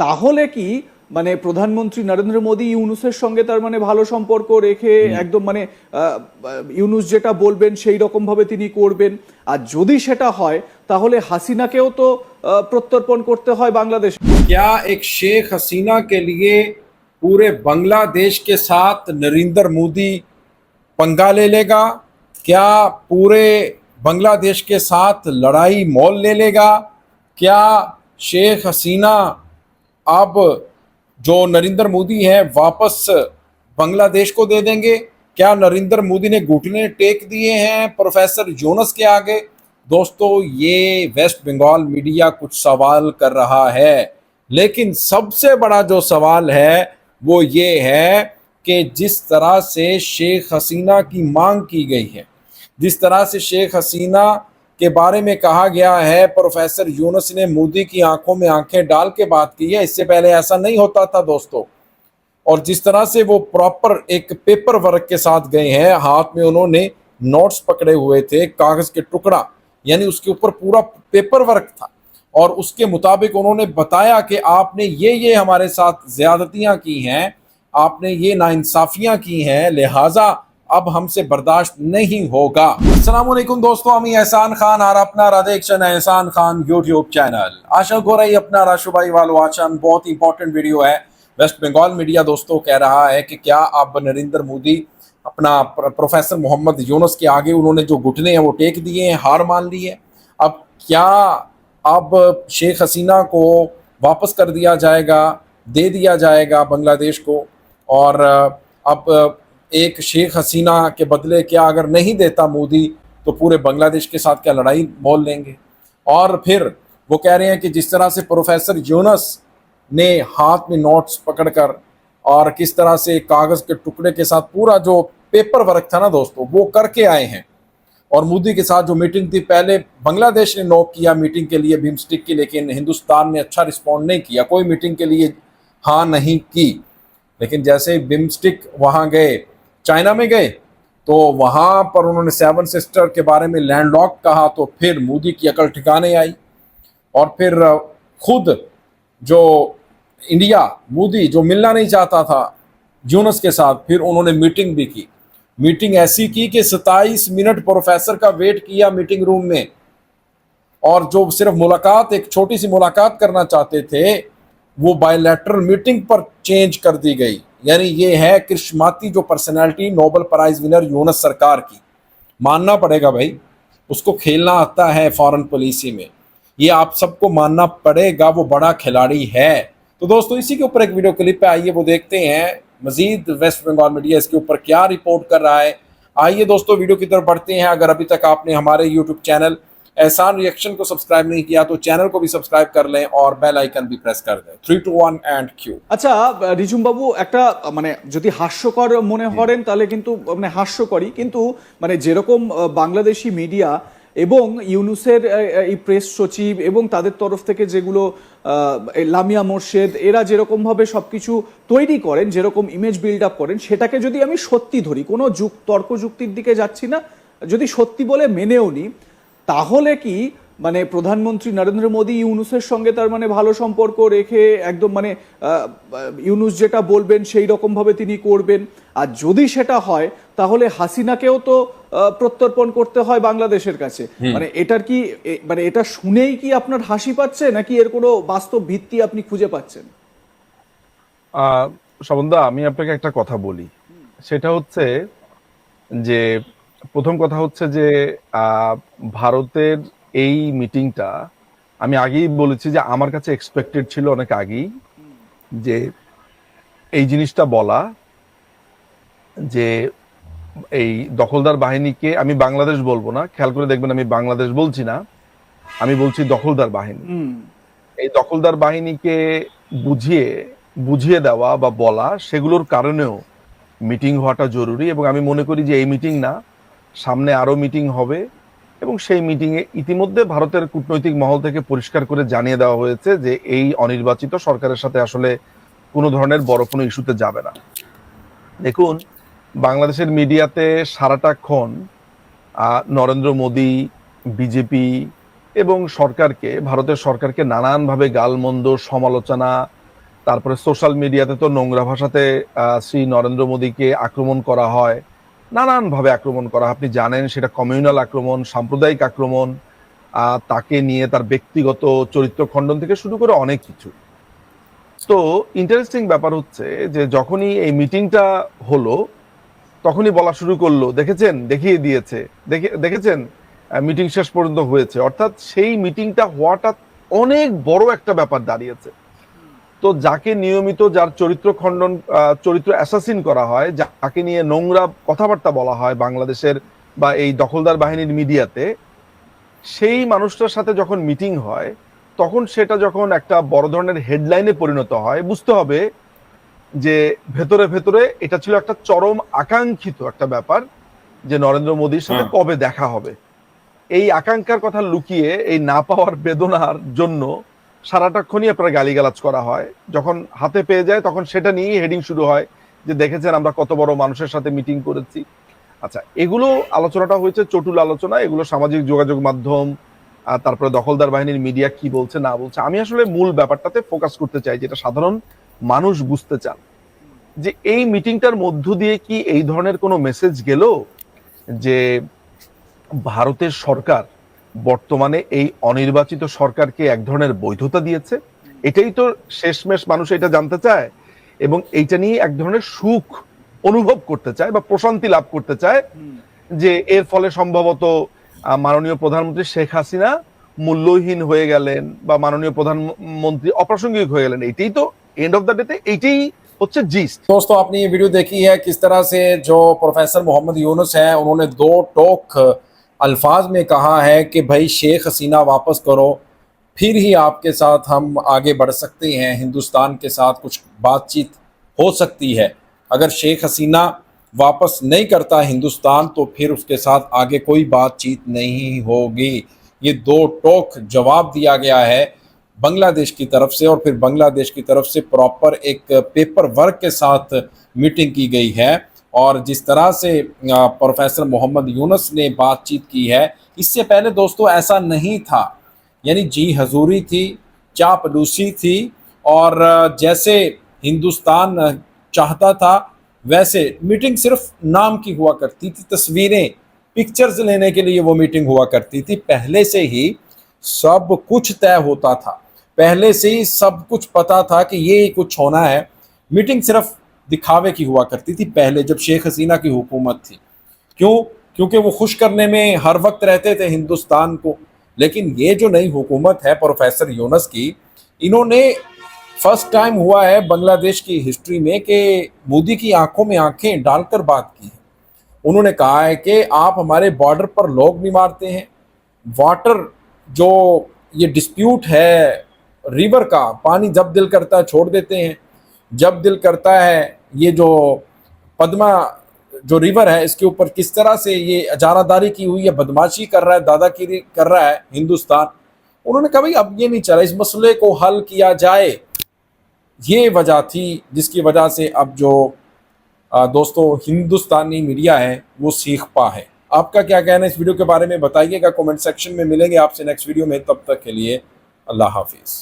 তাহলে কি মানে প্রধানমন্ত্রী নরেন্দ্র মোদী ইউনূসের সঙ্গে তার মানে ভালো সম্পর্ক রেখে একদম মানে ইউনূস যেটা বলবেন সেই রকম ভাবে তিনি করবেন? আর যদি সেটা হয় তাহলে হাসিনাকেও তো প্রত্যর্পণ করতে হয় বাংলাদেশ। क्या एक शेख हसीना के लिए पूरे बांग्लादेश के साथ नरेंद्र मोदी पंगा ले लेगा? क्या पूरे बांग्लादेश के साथ लड़ाई मोल ले लेगा? क्या शेख हसीना अब जो नरेंद्र मोदी है वापस बांग्लादेश को दे देंगे? क्या नरेंद्र मोदी ने घुटने टेक दिए हैं प्रोफेसर यूनुस के आगे? दोस्तों, ये वेस्ट बंगाल मीडिया कुछ सवाल कर रहा है, लेकिन सबसे बड़ा जो सवाल है वो ये है कि जिस तरह से शेख हसीना की मांग की गई है, जिस तरह से शेख हसीना के बारे में कहा गया है, प्रोफेसर यूनुस ने मोदी की आंखों में आंखें डाल के बात की है। इससे पहले ऐसा नहीं होता था दोस्तों। और जिस तरह से वो प्रॉपर एक पेपर वर्क के साथ गए हैं, हाथ में उन्होंने नोट्स पकड़े हुए थे, कागज के टुकड़ा, यानी उसके ऊपर पूरा पेपर वर्क था और उसके मुताबिक उन्होंने बताया कि आपने ये हमारे साथ ज्यादतियां की हैं, आपने ये नाइंसाफियां की हैं, लिहाजा अब हमसे बर्दाश्त नहीं होगा। अस्सलाम वालेकुम दोस्तों, আমি এহসান খান আর আপনারা দেখছেন এহসান খান यूट्यूब चैनल। आशा करो अपना राशुभाई वालों आचन बहुत इंपॉर्टेंट वीडियो है। वेस्ट बंगाल मीडिया दोस्तों कह रहा है कि क्या अब नरेंद्र मोदी अपना प्रोफेसर मोहम्मद यूनुस के आगे उन्होंने जो घुटने हैं वो टेक दिए हैं, हार मान ली है। अब क्या अब शेख हसीना को वापस कर दिया जाएगा, दे दिया जाएगा बांग्लादेश को? और अब एक शेख हसीना के बदले क्या अगर नहीं देता मोदी तो पूरे बांग्लादेश के साथ क्या लड़ाई मोल लेंगे? और फिर वो कह रहे हैं कि जिस तरह से प्रोफेसर यूनुस ने हाथ में नोट्स पकड़कर और किस तरह से कागज के टुकड़े के साथ पूरा जो पेपर वर्क था ना दोस्तों वो करके आए हैं, और मोदी के साथ जो मीटिंग थी, पहले बांग्लादेश ने नोक किया मीटिंग के लिए बिम्स्टिक की, लेकिन हिंदुस्तान ने अच्छा रिस्पॉन्ड नहीं किया, कोई मीटिंग के लिए हाँ नहीं की। लेकिन जैसे बिम्स्टिक वहाँ गए, चाइना में गए, तो वहाँ पर उन्होंने 7 सिस्टर के बारे में लैंडलॉक कहा, तो फिर मोदी की अकल ठिकाने आई। और फिर खुद जो इंडिया, मोदी जो मिलना नहीं चाहता था यूनुस के साथ, फिर उन्होंने मीटिंग भी की। मीटिंग ऐसी की कि 27 मिनट प्रोफेसर का वेट किया मीटिंग रूम में, और जो सिर्फ मुलाकात, एक छोटी सी मुलाकात करना चाहते थे, वो बायलैटरल मीटिंग पर चेंज कर दी गई। यानी ये है करिश्माती जो personality Nobel prize winner Yunus सरकार की। मानना पड़ेगा भाई, उसको खेलना आता है फॉरेन पॉलिसी में, ये आप सबको मानना पड़ेगा, वो बड़ा खिलाड़ी है। तो दोस्तों इसी के ऊपर एक वीडियो क्लिप है, आइए वो देखते हैं मजीद वेस्ट बंगाल मीडिया इसके ऊपर क्या रिपोर्ट कर रहा है। आइए दोस्तों वीडियो की तरफ बढ़ते हैं। अगर अभी तक आपने हमारे यूट्यूब चैनल एहसान रिएक्शन को सब्सक्राइब नहीं किया तो चैनल को भी सब्सक्राइब कर लें और बेल आइकन भी प्रेस कर दें। 3 2 1 एंड क्यू। আচ্ছা রিজুম বাবু, একটা মানে যদি হাস্যকর মনে করেন তাহলে কিন্তু মানে হাস্যকরই, কিন্তু মানে যেরকম বাংলাদেশি মিডিয়া এবং ইউনূসের এই প্রেস সচিব এবং তাদের তরফ থেকে যেগুলো লামিয়া মোর্শেদ এরা যেরকম ভাবে সবকিছু তৈরি করেন, যেরকম ইমেজ বিল্ড আপ করেন, সেটাকে যদি আমি সত্যি ধরি, কোনো তর্ক যুক্তির দিকে যাচ্ছি না, যদি সত্যি বলে মেনেও নি, তাহলে কি মানে প্রধানমন্ত্রী নরেন্দ্র মোদী ইউনূসের সঙ্গে তার মানে ভালো সম্পর্ক রেখে একদম মানে ইউনূস যেটা বলবেন সেই রকম ভাবে তিনি করবেন? আর যদি সেটা হয় তাহলে হাসিনাকেও তো প্রত্যর্পণ করতে হয় বাংলাদেশের কাছে। মানে এটার কি মানে এটা শুনেই কি আপনার হাসি পাচ্ছে, নাকি এর কোনো বাস্তব ভিত্তি আপনি খুঁজে পাচ্ছেন? শবনদা, আমি আপনাকে একটা কথা বলি, সেটা হচ্ছে যে প্রথম কথা হচ্ছে যে ভারতের এই মিটিংটা আমি আগেই বলেছি যে আমার কাছে এক্সপেক্টেড ছিল অনেক আগেই, যে এই জিনিসটা বলা যে এই দখলদার বাহিনীকে, আমি বাংলাদেশ বলবো না, খেয়াল করে দেখবেন আমি বাংলাদেশ বলছি না, আমি বলছি দখলদার বাহিনী। এই দখলদার বাহিনীকে বুঝিয়ে দেওয়া বা বলা, সেগুলোর কারণেও মিটিং হওয়াটা জরুরি। এবং আমি মনে করি যে এই মিটিং না, সামনে আরো মিটিং হবে, এবং সেই মিটিংয়ে ইতিমধ্যে ভারতের কূটনৈতিক মহল থেকে পরিষ্কার করে জানিয়ে দেওয়া হয়েছে যে এই অনির্বাচিত সরকারের সাথে আসলে কোনো ধরনের বড় কোনো ইস্যুতে যাবে না। দেখুন, বাংলাদেশের মিডিয়াতে সারাটাক্ষণ নরেন্দ্র মোদী, বিজেপি এবং সরকারকে, ভারতের সরকারকে নানানভাবে গালমন্দ, সমালোচনা তারপরে সোশ্যাল মিডিয়াতে তো নোংরা ভাষাতে শ্রী নরেন্দ্র মোদীকে আক্রমণ করা হয়, নানানভাবে আক্রমণ করা হয়। আপনি জানেন সেটা কমিউনাল আক্রমণ, সাম্প্রদায়িক আক্রমণ, তাকে নিয়ে তার ব্যক্তিগত চরিত্র খণ্ডন থেকে শুরু করে অনেক কিছু। তো ইন্টারেস্টিং ব্যাপার হচ্ছে যে যখনই এই মিটিংটা হলো তখনই বলা শুরু করলো, দেখেছেন, দেখিয়ে দিয়েছে, দেখেছেন মিটিং শেষ পর্যন্ত হয়েছে। অর্থাৎ সেই মিটিংটা হওয়াটা অনেক বড় একটা ব্যাপার দাঁড়িয়েছে। তো যাকে নিয়মিত যার চরিত্র খণ্ডন, চরিত্র অ্যাসাসিন করা হয়, যাকে নিয়ে নোংরা কথাবার্তা বলা হয় বাংলাদেশের বা এই দখলদার বাহিনীর মিডিয়াতে, সেই মানুষটার সাথে যখন মিটিং হয় তখন সেটা যখন একটা বড় ধরনের হেডলাইনে পরিণত হয়, বুঝতে হবে যে ভেতরে ভেতরে এটা ছিল একটা চরম আকাঙ্ক্ষিত একটা ব্যাপার যে নরেন্দ্র মোদীর সাথে কবে দেখা হবে। এই আকাঙ্ক্ষার কথা লুকিয়ে এই না পাওয়ার বেদনার জন্য সারাটাক্ষণই আপনার গালিগালাজ করা হয়। যখন হাতে পেয়ে যায় তখন সেটা নিয়েই হেডিং শুরু হয় যে দেখেছেন আমরা কত বড় মানুষের সাথে মিটিং করেছি। আচ্ছা, এগুলো আলোচনাটা হয়েছে চটুল আলোচনা, এগুলো সামাজিক যোগাযোগ মাধ্যম, তারপরে দখলদার বাহিনীর মিডিয়া কি বলছে না বলছে। আমি আসলে মূল ব্যাপারটাতে ফোকাস করতে চাই, যেটা সাধারণ মানুষ বুঝতে চান, যে এই মিটিংটার মধ্য দিয়ে কি এই ধরনের কোনো মেসেজ গেল যে ভারতের সরকার বর্তমানে এই অনির্বাচিত সরকারকে এক ধরনের বৈধতা দিয়েছে? এটাই তো শেষমেশ মানুষ এটা জানতে চায়, এবং এইটা নিয়ে এক ধরনের সুখ অনুভব করতে চায় বা প্রশান্তি লাভ করতে চায়, যে এর ফলে সম্ভবত মাননীয় প্রধানমন্ত্রী শেখ হাসিনা মূল্যহীন হয়ে গেলেন বা মাননীয় প্রধানমন্ত্রী অপ্রাসঙ্গিক হয়ে গেলেন। এইটাই তো এন্ড অফ দ্য ডেতে এইটাই হচ্ছে জিস্ট। दोस्तों, आपने ये वीडियो देखी है किस तरह से जो प्रोफेसर मोहम्मद यूनुस हैं उन्होंने दो टोक अल्फाज में कहा है कि भाई शेख हसीना वापस करो, फिर ही आपके साथ हम आगे बढ़ सकते हैं, हिंदुस्तान के साथ कुछ बातचीत हो सकती है। अगर शेख हसीना वापस नहीं करता हिंदुस्तान तो फिर उसके साथ आगे कोई बातचीत नहीं होगी। ये दो टोक जवाब दिया गया है बांग्लादेश की तरफ से, और फिर बांग्लादेश की तरफ से प्रॉपर एक पेपर वर्क के साथ मीटिंग की गई है। और जिस तरह से प्रोफेसर मोहम्मद यूनुस ने बातचीत की है, इससे पहले दोस्तों ऐसा नहीं था। यानी जी हजूरी थी, चापलूसी थी, और जैसे हिंदुस्तान चाहता था वैसे मीटिंग सिर्फ नाम की हुआ करती थी, तस्वीरें, पिक्चर्स लेने के लिए वो मीटिंग हुआ करती थी। पहले से ही सब कुछ तय होता था, पहले से ही सब कुछ पता था कि ये कुछ होना है। मीटिंग सिर्फ दिखावे की हुआ करती थी पहले, जब शेख हसीना की हुकूमत थी। क्यों? क्योंकि वो खुश करने में हर वक्त रहते थे हिंदुस्तान को। लेकिन ये जो नई हुकूमत है प्रोफेसर यूनुस की, इन्होंने फर्स्ट टाइम हुआ है बांग्लादेश की हिस्ट्री में कि मोदी की आंखों में आंखें डालकर बात की है। उन्होंने कहा है कि आप हमारे बॉर्डर पर लोग नहीं मारते हैं, वाटर जो ये डिस्प्यूट है रिवर का, पानी जब दिल करता है छोड़ देते हैं, जब दिल करता है ये जो पद्मा जो रिवर है इसके ऊपर किस तरह से ये अजारादारी की हुई है, बदमाशी कर रहा है, दादागिरी कर रहा है हिंदुस्तान। उन्होंने कहा भाई अब ये नहीं चला, इस मसले को हल किया जाए। ये वजह थी जिसकी वजह से अब जो दोस्तों हिंदुस्तानी मीडिया है वो सीख पा है। आपका क्या कहना है इस वीडियो के बारे में बताइएगा कमेंट सेक्शन में। मिलेंगे आपसे नेक्स्ट वीडियो में, तब तक के लिए अल्लाह हाफिज़।